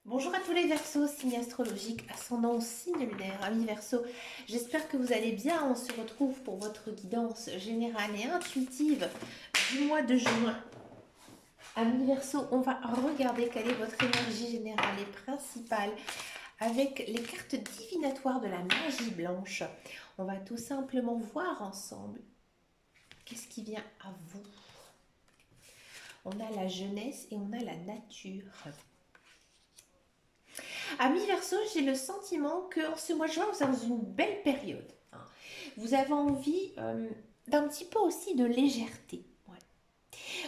Bonjour à tous les Verseaux, signe astrologique, ascendant signe lunaire, amis Verseaux. J'espère que vous allez bien. On se retrouve pour votre guidance générale et intuitive du mois de juin. Amis Verseaux, on va regarder quelle est votre énergie générale et principale avec les cartes divinatoires de la magie blanche. On va tout simplement voir ensemble qu'est-ce qui vient à vous. On a la jeunesse et on a la nature. Amis Verseau, j'ai le sentiment que en ce mois de juin, vous êtes dans une belle période. Vous avez envie d'un petit peu aussi de légèreté. Ouais.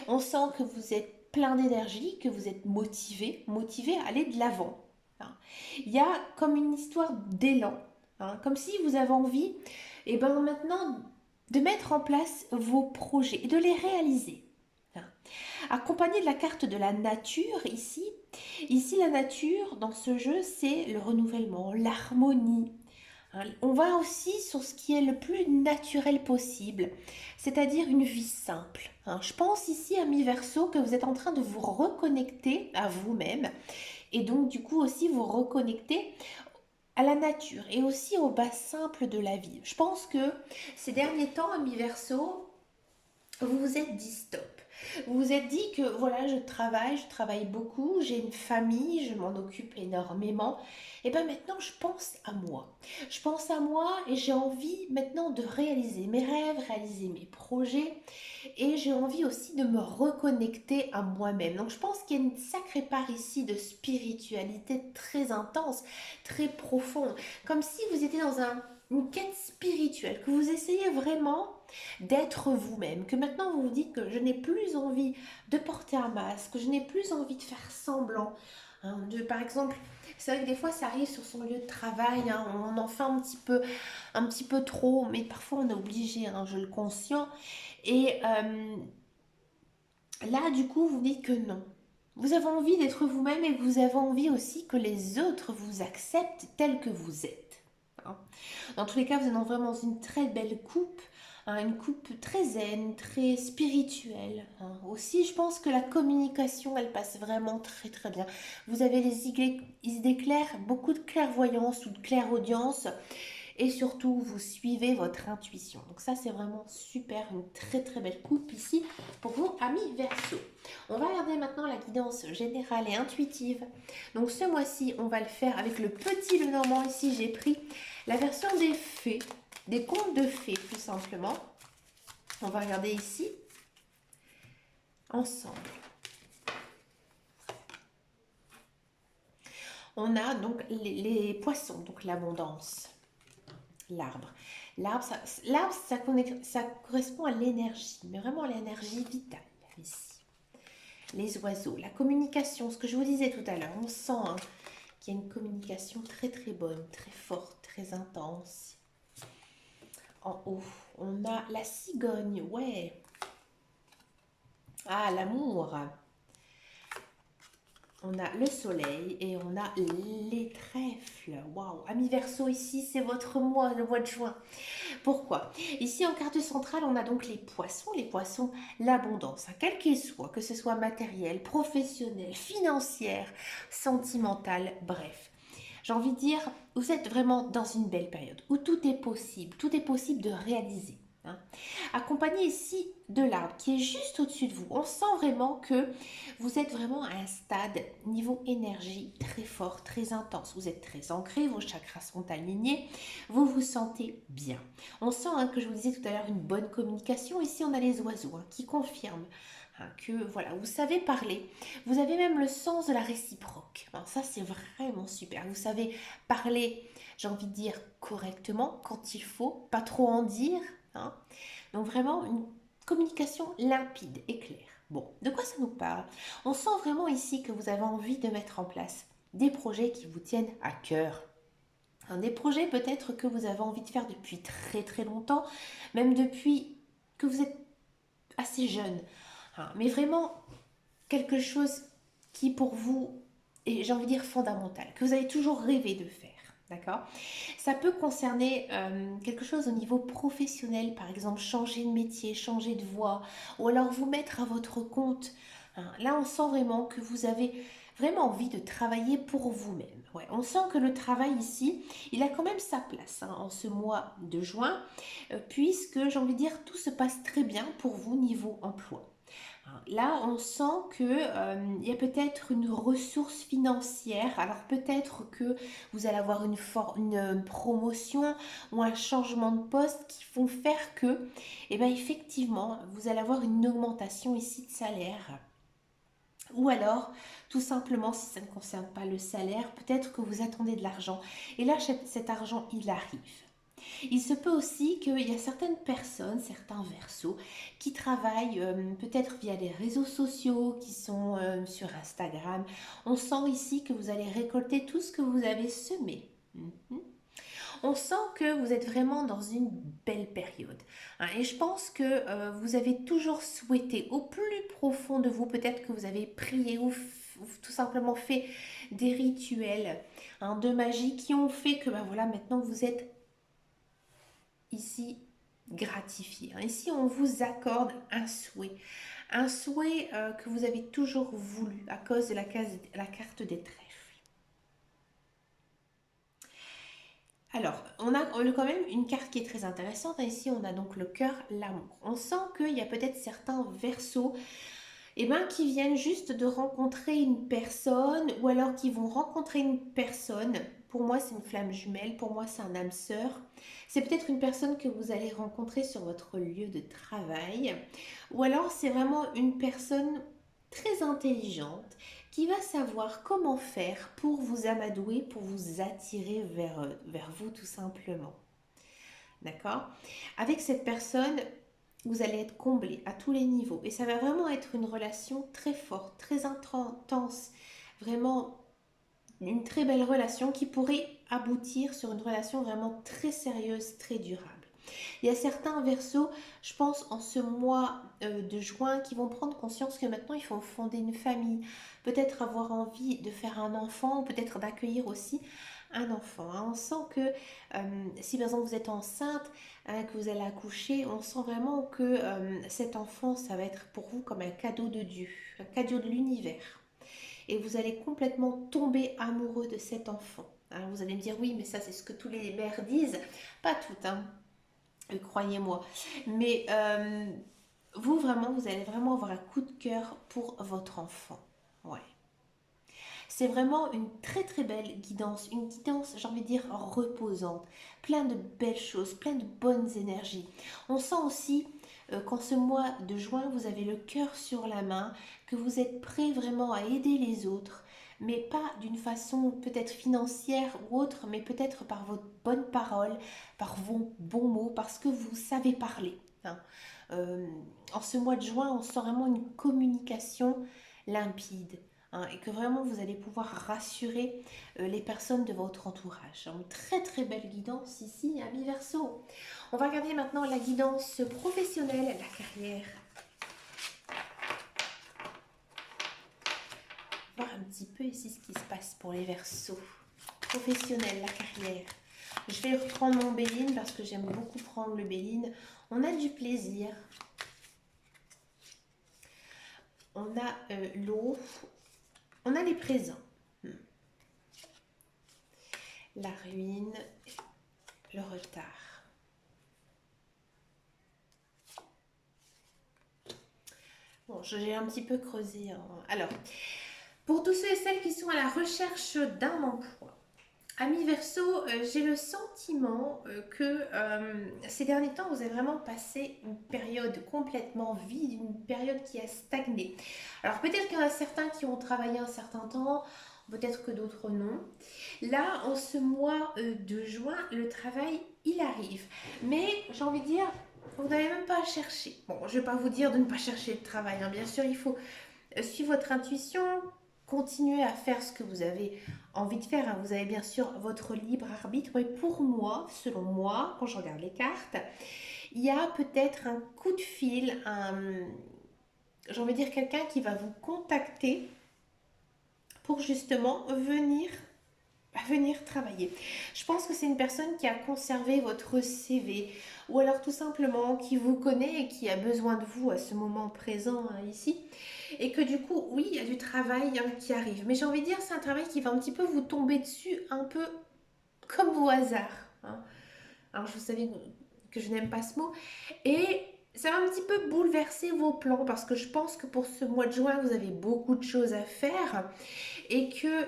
On sent que vous êtes plein d'énergie, que vous êtes motivé à aller de l'avant. Il y a comme une histoire d'élan, comme si vous avez envie, et ben maintenant, de mettre en place vos projets et de les réaliser. Accompagné de la carte de la nature ici. Ici, la nature, dans ce jeu, c'est le renouvellement, l'harmonie. On va aussi sur ce qui est le plus naturel possible, c'est-à-dire une vie simple. Je pense ici, ami Verseau, que vous êtes en train de vous reconnecter à vous-même et donc du coup aussi vous reconnecter à la nature et aussi au bas simple de la vie. Je pense que ces derniers temps, ami Verseau, vous vous êtes dit stop. Vous vous êtes dit que voilà, je travaille beaucoup, j'ai une famille, je m'en occupe énormément. Et bien maintenant, je pense à moi. Je pense à moi et j'ai envie maintenant de réaliser mes rêves, réaliser mes projets. Et j'ai envie aussi de me reconnecter à moi-même. Donc je pense qu'il y a une sacrée part ici de spiritualité très intense, très profonde. Comme si vous étiez dans une quête spirituelle, que vous essayez vraiment d'être vous-même, que maintenant vous vous dites que je n'ai plus envie de porter un masque, que je n'ai plus envie de faire semblant. Par exemple, c'est vrai que des fois ça arrive sur son lieu de travail, on en fait un petit peu trop, mais parfois on est obligé, je le conscient. Et là, du coup, vous dites que non. Vous avez envie d'être vous-même et vous avez envie aussi que les autres vous acceptent tel que vous êtes. Dans tous les cas, vous êtes vraiment dans une très belle coupe, une coupe très zen, très spirituelle. Aussi, je pense que la communication, elle passe vraiment très très bien. Vous avez les idées claires, beaucoup de clairvoyance ou de clairaudience. Et surtout, vous suivez votre intuition. Donc ça, c'est vraiment super, une très très belle coupe ici pour vous, amis Verseau. On va regarder maintenant la guidance générale et intuitive. Donc ce mois-ci, on va le faire avec le petit Lenormand. Ici, j'ai pris la version des fées, des contes de fées, tout simplement. On va regarder ici, ensemble. On a donc les poissons, donc l'abondance. L'arbre. Ça correspond à l'énergie, mais vraiment à l'énergie vitale ici. Les oiseaux, la communication, ce que je vous disais tout à l'heure, on sent qu'il y a une communication très très bonne, très forte, très intense. En haut, on a la cigogne, ouais. Ah, l'amour. On a le soleil et on a les trèfles. Waouh, ami Verseau, ici c'est votre mois, le mois de juin. Pourquoi? Ici en carte centrale, on a donc les poissons, l'abondance, quel qu'il soit, que ce soit matériel, professionnel, financière, sentimental, bref. J'ai envie de dire, vous êtes vraiment dans une belle période où tout est possible de réaliser. Accompagné ici de l'arbre qui est juste au-dessus de vous. On sent vraiment que vous êtes vraiment à un stade niveau énergie très fort, très intense. Vous êtes très ancré, vos chakras sont alignés, vous vous sentez bien. On sent que je vous disais tout à l'heure une bonne communication. Ici on a les oiseaux qui confirment que voilà, vous savez parler. Vous avez même le sens de la réciproque. Ça c'est vraiment super. Vous savez parler, j'ai envie de dire correctement quand il faut, pas trop en dire. Donc vraiment une communication limpide et claire. Bon, de quoi ça nous parle? On sent vraiment ici que vous avez envie de mettre en place des projets qui vous tiennent à cœur. Des projets peut-être que vous avez envie de faire depuis très très longtemps, même depuis que vous êtes assez jeune. Mais vraiment quelque chose qui pour vous est, j'ai envie de dire, fondamental, que vous avez toujours rêvé de faire. D'accord? Ça peut concerner quelque chose au niveau professionnel, par exemple changer de métier, changer de voie, ou alors vous mettre à votre compte. Là, on sent vraiment que vous avez vraiment envie de travailler pour vous-même. Ouais, on sent que le travail ici, il a quand même sa place hein, en ce mois de juin, puisque j'ai envie de dire tout se passe très bien pour vous niveau emploi. Là, on sent que il y a peut-être une ressource financière. Alors peut-être que vous allez avoir une promotion ou un changement de poste qui vont faire que, eh bien, effectivement, vous allez avoir une augmentation ici de salaire. Ou alors, tout simplement, si ça ne concerne pas le salaire, peut-être que vous attendez de l'argent. Et là, cet argent, il arrive. Il se peut aussi qu'il y a certaines personnes, certains versos, qui travaillent peut-être via les réseaux sociaux, qui sont sur Instagram. On sent ici que vous allez récolter tout ce que vous avez semé. Mhm. On sent que vous êtes vraiment dans une belle période. Hein, et je pense que vous avez toujours souhaité au plus profond de vous, peut-être que vous avez prié ou tout simplement fait des rituels hein, de magie qui ont fait que ben voilà, maintenant vous êtes ici gratifié. Hein. Ici, on vous accorde un souhait que vous avez toujours voulu à cause de la carte des trèfles. Alors, on a quand même une carte qui est très intéressante. Ici, on a donc le cœur, l'amour. On sent qu'il y a peut-être certains versos eh ben, qui viennent juste de rencontrer une personne ou alors qui vont rencontrer une personne. Pour moi, c'est une flamme jumelle. Pour moi, c'est un âme sœur. C'est peut-être une personne que vous allez rencontrer sur votre lieu de travail. Ou alors, c'est vraiment une personne très intelligente qui va savoir comment faire pour vous amadouer, pour vous attirer vers vous tout simplement. D'accord? Avec cette personne, vous allez être comblé à tous les niveaux. Et ça va vraiment être une relation très forte, très intense. Vraiment une très belle relation qui pourrait aboutir sur une relation vraiment très sérieuse, très durable. Il y a certains versos, je pense, en ce mois de juin, qui vont prendre conscience que maintenant, il faut fonder une famille. Peut-être avoir envie de faire un enfant, ou peut-être d'accueillir aussi un enfant. Hein. On sent que si par exemple vous êtes enceinte, hein, que vous allez accoucher, on sent vraiment que cet enfant, ça va être pour vous comme un cadeau de Dieu, un cadeau de l'univers. Et vous allez complètement tomber amoureux de cet enfant. Alors vous allez me dire, oui, mais ça c'est ce que tous les mères disent. Pas toutes, hein. Croyez-moi. Mais vous, vraiment, vous allez vraiment avoir un coup de cœur pour votre enfant. Ouais. C'est vraiment une très très belle guidance, une guidance, j'ai envie de dire, reposante, plein de belles choses, plein de bonnes énergies. On sent aussi qu'en ce mois de juin, vous avez le cœur sur la main, que vous êtes prêt vraiment à aider les autres, mais pas d'une façon peut-être financière ou autre, mais peut-être par votre bonne parole, par vos bons mots, parce que vous savez parler. Hein. Euh, En ce mois de juin, on sent vraiment une communication limpide hein, et que vraiment vous allez pouvoir rassurer les personnes de votre entourage. Une très très belle guidance ici, ami Verseau. On va regarder maintenant la guidance professionnelle, la carrière. Voir un petit peu ici ce qui se passe pour les Verseaux. Professionnel, la carrière. Je vais reprendre mon Béline parce que j'aime beaucoup prendre le Béline. On a du plaisir. On a l'eau. On a les présents. La ruine, le retard. Bon, j'ai un petit peu creusé. Hein. Alors, pour tous ceux et celles qui sont à la recherche d'un emploi, Amis Verseau, j'ai le sentiment que ces derniers temps, vous avez vraiment passé une période complètement vide, une période qui a stagné. Alors peut-être qu'il y en a certains qui ont travaillé un certain temps, peut-être que d'autres non. Là, en ce mois de juin, le travail, il arrive. Mais j'ai envie de dire, vous n'avez même pas à chercher. Bon, je ne vais pas vous dire de ne pas chercher le travail. Hein. Bien sûr, il faut suivre votre intuition, continuer à faire ce que vous avez envie de faire. Hein. Vous avez bien sûr votre libre arbitre. Mais pour moi, selon moi, quand je regarde les cartes, il y a peut-être un coup de fil, j'ai envie de dire quelqu'un qui va vous contacter pour justement venir travailler. Je pense que c'est une personne qui a conservé votre CV ou alors tout simplement qui vous connaît et qui a besoin de vous à ce moment présent hein, ici Et que du coup, oui, il y a du travail hein, qui arrive. Mais j'ai envie de dire, c'est un travail qui va un petit peu vous tomber dessus, un peu comme au hasard. Hein. Alors, je savais que je n'aime pas ce mot. Et ça va un petit peu bouleverser vos plans parce que je pense que pour ce mois de juin, vous avez beaucoup de choses à faire et que,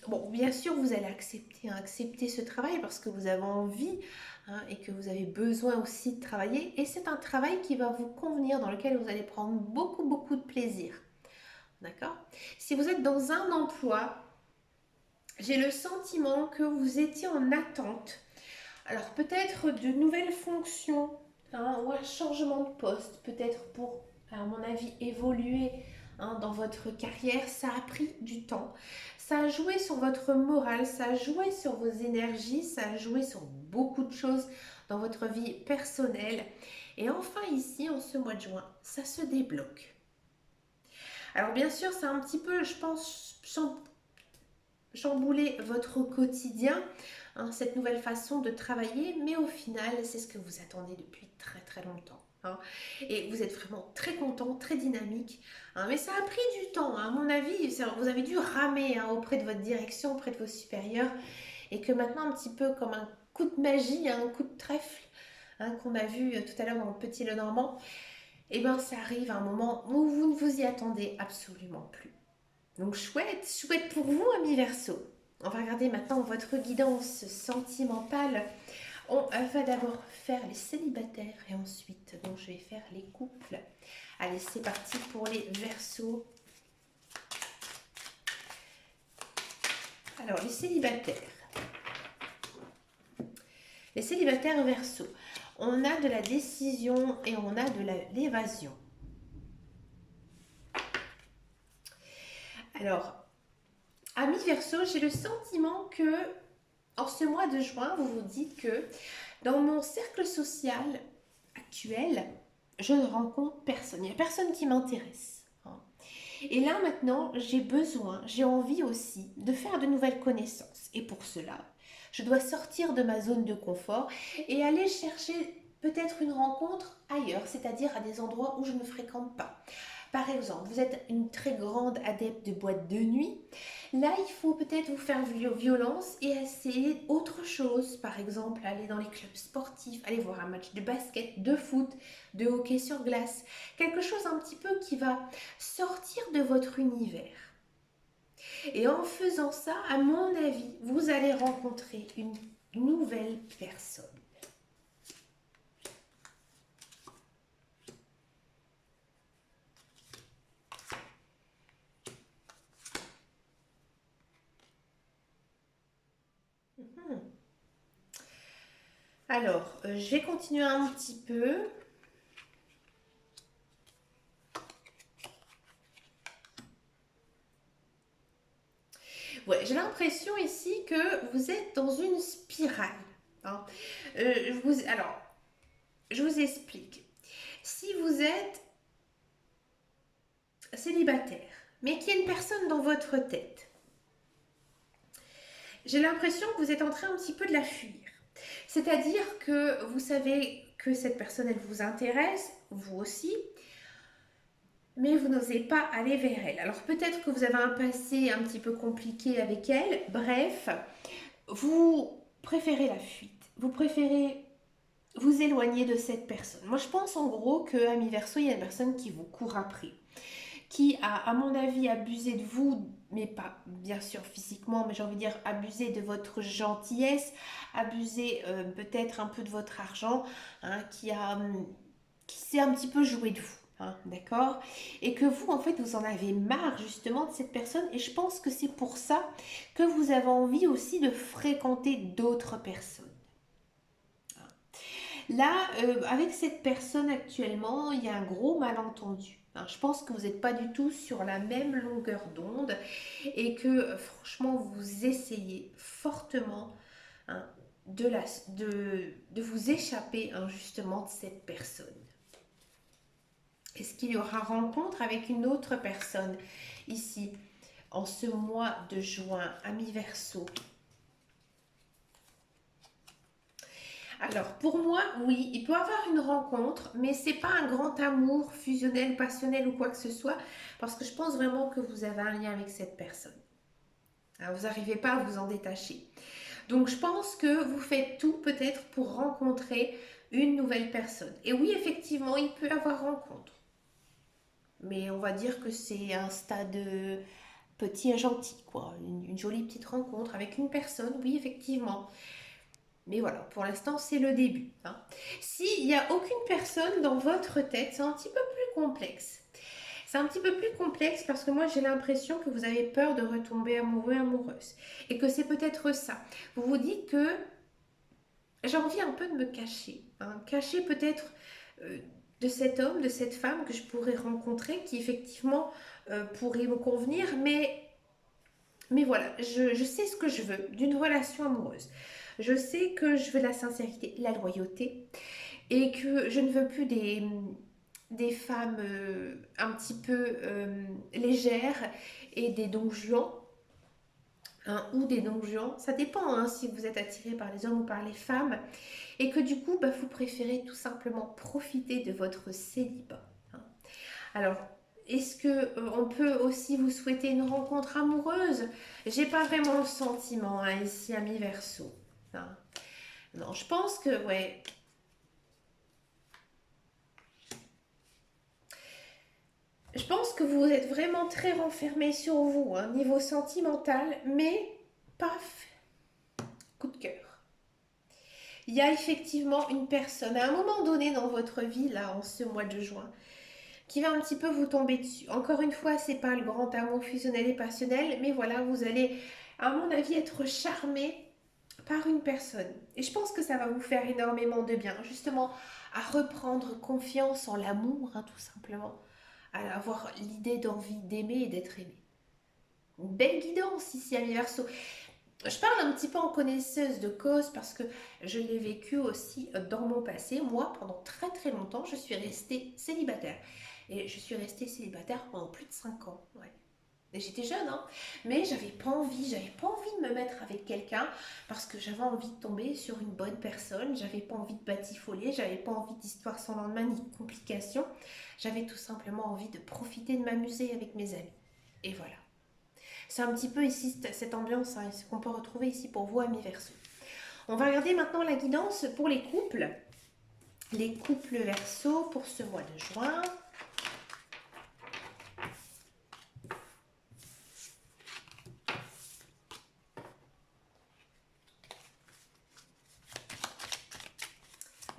bon, bien sûr, vous allez accepter, hein, accepter ce travail parce que vous avez envie hein, et que vous avez besoin aussi de travailler. Et c'est un travail qui va vous convenir, dans lequel vous allez prendre beaucoup, beaucoup de plaisir. D'accord? Si vous êtes dans un emploi, j'ai le sentiment que vous étiez en attente. Alors peut-être de nouvelles fonctions hein, ou un changement de poste, peut-être pour, à mon avis, évoluer hein, dans votre carrière. Ça a pris du temps. Ça a joué sur votre morale, ça a joué sur vos énergies, ça a joué sur beaucoup de choses dans votre vie personnelle. Et enfin ici, en ce mois de juin, ça se débloque. Alors bien sûr, c'est un petit peu, je pense, chambouler votre quotidien, hein, cette nouvelle façon de travailler, mais au final, c'est ce que vous attendez depuis très très longtemps. Hein. Et vous êtes vraiment très content, très dynamique. Hein, mais ça a pris du temps. Hein. À mon avis, vous avez dû ramer hein, auprès de votre direction, auprès de vos supérieurs, et que maintenant, un petit peu comme un coup de magie, un coup de trèfle, hein, qu'on a vu tout à l'heure dans le Petit Lenormand, et bien ça arrive à un moment où vous ne vous y attendez absolument plus. Donc chouette, chouette pour vous, amis Verseau. On va regarder maintenant votre guidance sentimentale. On va d'abord faire les célibataires et ensuite, donc je vais faire les couples. Allez, c'est parti pour les Verseaux. Alors, les célibataires. Les célibataires Verseau. On a de la décision et on a de l'évasion. Alors, amis Verseau, j'ai le sentiment que en ce mois de juin, vous vous dites que dans mon cercle social actuel, je ne rencontre personne. Il n'y a personne qui m'intéresse. Hein. Et là maintenant, j'ai besoin, j'ai envie aussi de faire de nouvelles connaissances. Et pour cela, je dois sortir de ma zone de confort et aller chercher peut-être une rencontre ailleurs, c'est-à-dire à des endroits où je ne fréquente pas. Par exemple, vous êtes une très grande adepte de boîte de nuit. Là, il faut peut-être vous faire violence et essayer autre chose. Par exemple, aller dans les clubs sportifs, aller voir un match de basket, de foot, de hockey sur glace. Quelque chose un petit peu qui va sortir de votre univers. Et en faisant ça, à mon avis, vous allez rencontrer une nouvelle personne. Alors, je vais continuer un petit peu. Ouais, j'ai l'impression ici que vous êtes dans une spirale. Hein. Alors, je vous explique. Si vous êtes célibataire, mais qu'il y a une personne dans votre tête, j'ai l'impression que vous êtes en train un petit peu de la fuir. C'est-à-dire que vous savez que cette personne, elle vous intéresse, vous aussi, mais vous n'osez pas aller vers elle. Alors peut-être que vous avez un passé un petit peu compliqué avec elle. Bref, vous préférez la fuite. Vous préférez vous éloigner de cette personne. Moi, je pense en gros que à mi-verso, il y a une personne qui vous court après, qui a, à mon avis, abusé de vous, mais pas bien sûr physiquement, mais j'ai envie de dire abusé de votre gentillesse, abusé peut-être un peu de votre argent, hein, qui s'est un petit peu joué de vous. Hein, d'accord. Et que vous, en fait, vous en avez marre justement de cette personne. Et je pense que c'est pour ça que vous avez envie aussi de fréquenter d'autres personnes. Là, avec cette personne actuellement, il y a un gros malentendu. Hein, je pense que vous n'êtes pas du tout sur la même longueur d'onde et que franchement, vous essayez fortement hein, de vous échapper hein, justement de cette personne. Est-ce qu'il y aura rencontre avec une autre personne ici en ce mois de juin à mi-verso? Alors, pour moi, oui, il peut y avoir une rencontre, mais c'est pas un grand amour fusionnel, passionnel ou quoi que ce soit, parce que je pense vraiment que vous avez un lien avec cette personne. Alors, vous n'arrivez pas à vous en détacher. Donc, je pense que vous faites tout peut-être pour rencontrer une nouvelle personne. Et oui, effectivement, il peut y avoir rencontre. Mais on va dire que c'est un stade petit et gentil, quoi. Une jolie petite rencontre avec une personne, oui, effectivement. Mais voilà, pour l'instant, c'est le début, hein. S'il n'y a aucune personne dans votre tête, c'est un petit peu plus complexe. C'est un petit peu plus complexe parce que moi, j'ai l'impression que vous avez peur de retomber amoureux, amoureuse. Et que c'est peut-être ça. Vous vous dites que j'ai envie un peu de me cacher, hein. Cacher peut-être euh, de cet homme, de cette femme que je pourrais rencontrer, qui effectivement pourrait me convenir, mais voilà, je sais ce que je veux d'une relation amoureuse. Je sais que je veux la sincérité, la loyauté, et que je ne veux plus des femmes un petit peu légères et des donjons, hein, ou des donjons. Ça dépend, hein, si vous êtes attiré par les hommes ou par les femmes, et que du coup, bah, vous préférez tout simplement profiter de votre célibat, hein. Alors, est-ce que on peut aussi vous souhaiter une rencontre amoureuse? J'ai pas vraiment le sentiment, hein, ici, ami Verseau, hein. Non, je pense que, ouais, je pense que vous êtes vraiment très renfermé sur vous, hein, niveau sentimental, mais paf, coup de cœur. Il y a effectivement une personne à un moment donné dans votre vie, là, en ce mois de juin, qui va un petit peu vous tomber dessus. Encore une fois, c'est pas le grand amour fusionnel et passionnel, mais voilà, vous allez, à mon avis, être charmé par une personne. Et je pense que ça va vous faire énormément de bien, justement, à reprendre confiance en l'amour, hein, tout simplement, à avoir l'idée d'envie d'aimer et d'être aimé. Une belle guidance ici, ami Verseau. Je parle un petit peu en connaisseuse de cause parce que je l'ai vécu aussi dans mon passé. Moi, pendant très très longtemps, je suis restée célibataire. Et je suis restée célibataire pendant plus de 5 ans. Ouais. Et j'étais jeune, hein, mais j'avais pas envie de me mettre avec quelqu'un parce que j'avais envie de tomber sur une bonne personne, j'avais pas envie de batifoler, j'avais pas envie d'histoire sans lendemain ni de complications, j'avais tout simplement envie de profiter de m'amuser avec mes amis. Et voilà. C'est un petit peu ici cette ambiance, hein, ce qu'on peut retrouver ici pour vous, amis Verseau. On va regarder maintenant la guidance pour les couples. Les couples Verseau pour ce mois de juin.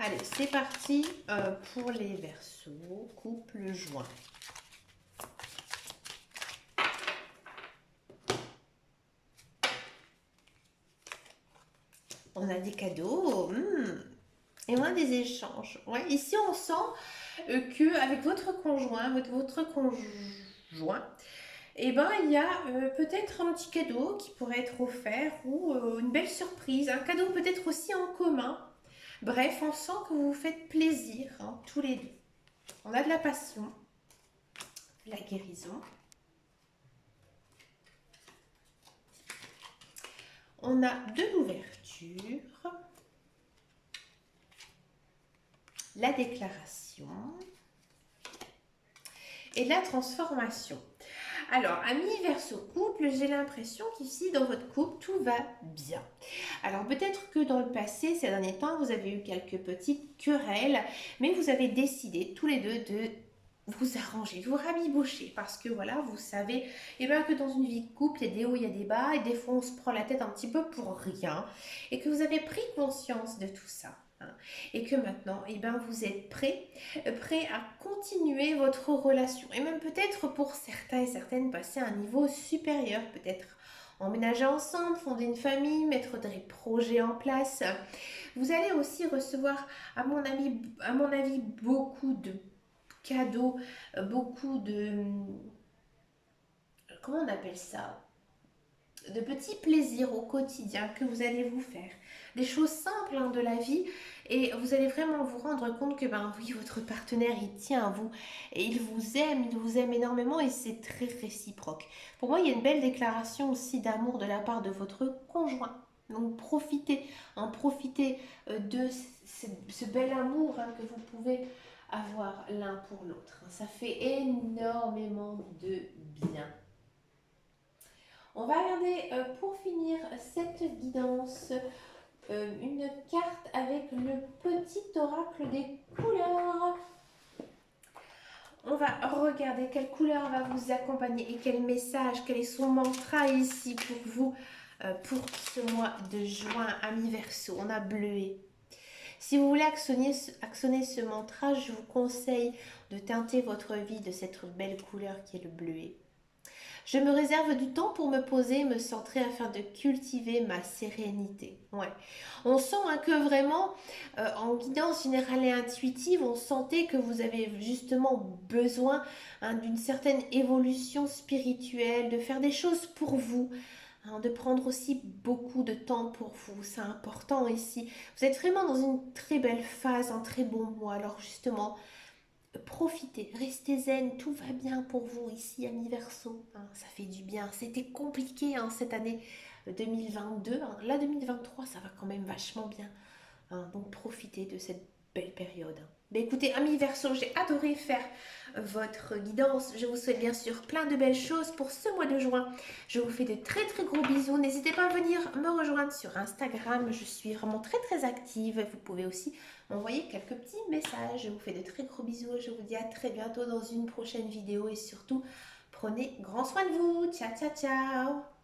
Allez, c'est parti pour les Verseaux, couple juin. On a des cadeaux, et on a des échanges. Ouais, ici, on sent que avec votre conjoint, votre conjoint, eh ben, il y a peut-être un petit cadeau qui pourrait être offert ou une belle surprise, un cadeau peut-être aussi en commun. Bref, on sent que vous vous faites plaisir, hein, tous les deux. On a de la passion, la guérison. On a de l'ouverture, la déclaration et la transformation. Alors, amis Verseau couple, j'ai l'impression qu'ici, dans votre couple, tout va bien. Alors, peut-être que dans le passé, ces derniers temps, vous avez eu quelques petites querelles, mais vous avez décidé tous les deux de vous arranger, de vous rabibocher, parce que voilà, vous savez que dans une vie de couple, il y a des hauts, il y a des bas, et des fois, on se prend la tête un petit peu pour rien, et que vous avez pris conscience de tout ça, hein, et que maintenant, vous êtes prêt à continuer votre relation. Et même peut-être pour certains et certaines passer à un niveau supérieur, peut-être emménager ensemble, fonder une famille, mettre des projets en place. Vous allez aussi recevoir, à mon avis, beaucoup de cadeaux, beaucoup de... Comment on appelle ça? De petits plaisirs au quotidien que vous allez vous faire. Des choses simples, hein, de la vie. Et vous allez vraiment vous rendre compte que, oui, votre partenaire, il tient à vous. Et il vous aime énormément et c'est très réciproque. Pour moi, il y a une belle déclaration aussi d'amour de la part de votre conjoint. Donc profitez de ce bel amour hein, que vous pouvez avoir l'un pour l'autre. Ça fait énormément de bien. On va regarder pour finir cette guidance une carte avec le petit oracle des couleurs. On va regarder quelle couleur va vous accompagner et quel message, quel est son mantra ici pour vous pour ce mois de juin, amis Verseau. On a bleué. Si vous voulez actionner ce mantra, je vous conseille de teinter votre vie de cette belle couleur qui est le bleuet. Je me réserve du temps pour me poser, me centrer afin de cultiver ma sérénité. Ouais. On sent hein, que vraiment, en guidance générale et intuitive, on sentait que vous avez justement besoin hein, d'une certaine évolution spirituelle, de faire des choses pour vous. Hein, de prendre aussi beaucoup de temps pour vous, c'est important ici. Vous êtes vraiment dans une très belle phase, un très bon mois. Alors justement, profitez, restez zen, tout va bien pour vous ici, amis Verseau. Hein, ça fait du bien. C'était compliqué hein, cette année 2022. Hein. Là, 2023, ça va quand même vachement bien. Hein, donc profitez de cette belle période. Mais écoutez, amis Verseau, j'ai adoré faire votre guidance. Je vous souhaite bien sûr plein de belles choses pour ce mois de juin. Je vous fais de très très gros bisous. N'hésitez pas à venir me rejoindre sur Instagram. Je suis vraiment très très active. Vous pouvez aussi m'envoyer quelques petits messages. Je vous fais de très gros bisous. Je vous dis à très bientôt dans une prochaine vidéo. Et surtout, prenez grand soin de vous. Ciao, ciao, ciao.